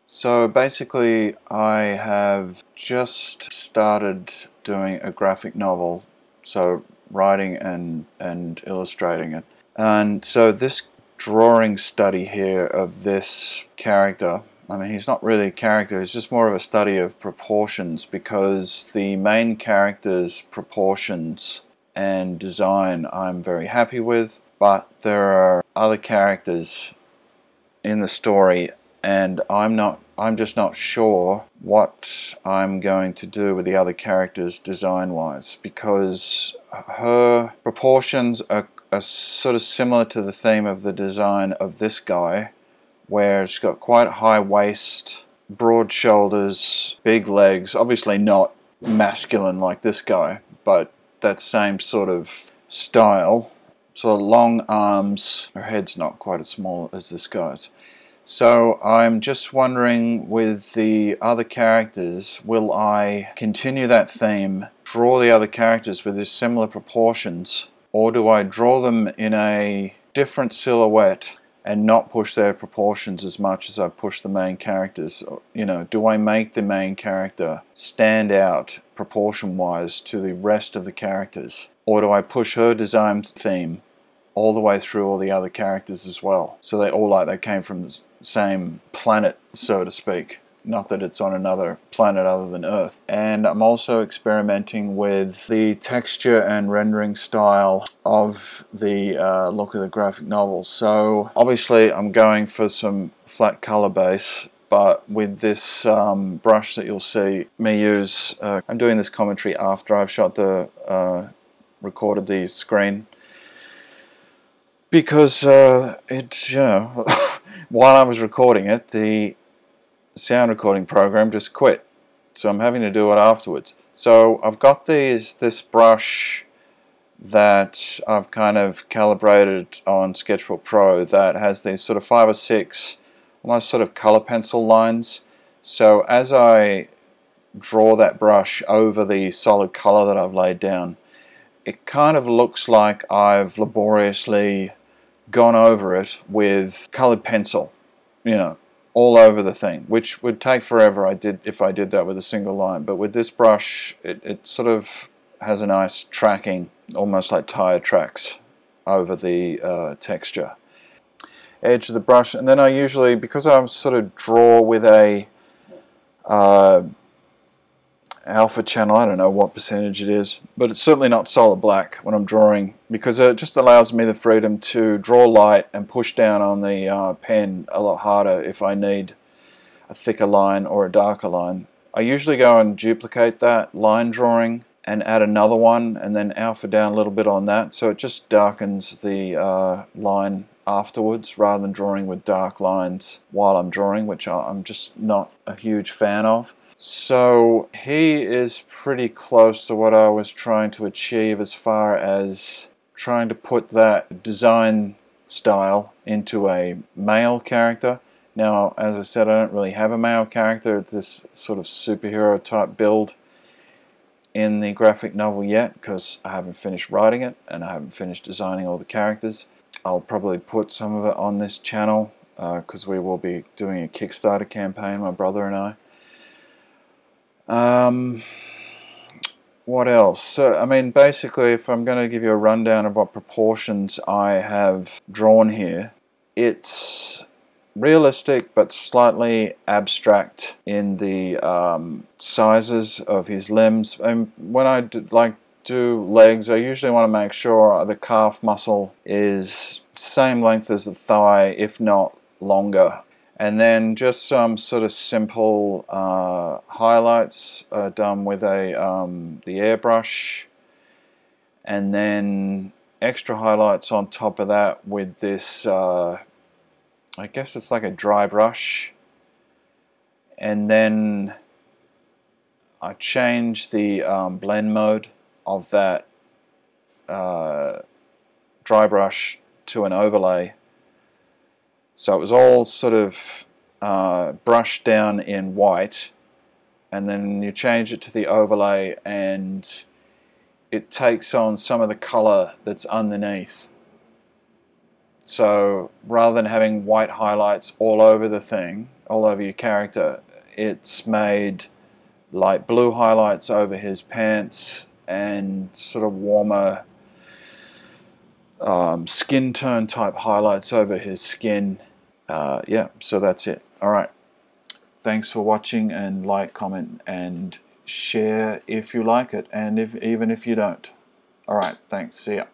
So basically, I have just started doing a graphic novel, so writing and illustrating it. And so this drawing study here of this character, I mean, he's not really a character, it's just more of a study of proportions, because the main character's proportions and design I'm very happy with, but there are other characters in the story, and I'm just not sure what I'm going to do with the other characters design wise, because her proportions are sort of similar to the theme of the design of this guy, where it's got quite a high waist, broad shoulders, big legs, obviously not masculine like this guy, but that same sort of style, sort of long arms. Her head's not quite as small as this guy's. So I'm just wondering, with the other characters, will I continue that theme, draw the other characters with these similar proportions, or do I draw them in a different silhouette and not push their proportions as much as I push the main characters? You know, do I make the main character stand out proportion-wise to the rest of the characters, or do I push her design theme all the way through all the other characters as well, so they all they came from the same planet, so to speak? Not that it's on another planet other than Earth. And I'm also experimenting with the texture and rendering style of the look of the graphic novel. So obviously I'm going for some flat color base, but with this brush that you'll see me use, I'm doing this commentary after I've shot the recorded the screen, because it's, you know, while I was recording it, the sound recording program just quit, so I'm having to do it afterwards. So I've got this brush that I've kind of calibrated on Sketchbook Pro that has these sort of 5 or 6 almost sort of color pencil lines. So as I draw that brush over the solid color that I've laid down, it kind of looks like I've laboriously gone over it with colored pencil, you know, all over the thing, which would take forever if I did that with a single line. But with this brush, it sort of has a nice tracking, almost like tire tracks over the texture edge of the brush. And then I usually, because I sort of draw with a alpha channel, I don't know what percentage it is, but it's certainly not solid black when I'm drawing, because it just allows me the freedom to draw light and push down on the pen a lot harder if I need a thicker line or a darker line. I usually go and duplicate that line drawing and add another one, and then alpha down a little bit on that, so it just darkens the line afterwards, rather than drawing with dark lines while I'm drawing, which I'm just not a huge fan of. So he is pretty close to what I was trying to achieve as far as trying to put that design style into a male character. Now, as I said, I don't really have a male character. It's this sort of superhero type build in the graphic novel yet, because I haven't finished writing it and I haven't finished designing all the characters. I'll probably put some of it on this channel, because we will be doing a Kickstarter campaign, my brother and I. What else? So, I mean, basically, if I'm going to give you a rundown of what proportions I have drawn here, it's realistic but slightly abstract in the sizes of his limbs. And when I do legs, I usually want to make sure the calf muscle is same length as the thigh, if not longer. And then just some sort of simple highlights done with the airbrush, and then extra highlights on top of that with this, I guess it's like a dry brush. And then I change the blend mode of that dry brush to an overlay. So it was all sort of brushed down in white, and then you change it to the overlay and it takes on some of the color that's underneath. So rather than having white highlights all over the thing, all over your character. It's made light blue highlights over his pants and sort of warmer skin tone type highlights over his skin. Yeah, so that's it. Alright, thanks for watching, and like, comment and share if you like it, and even if you don't. Alright, thanks, see ya.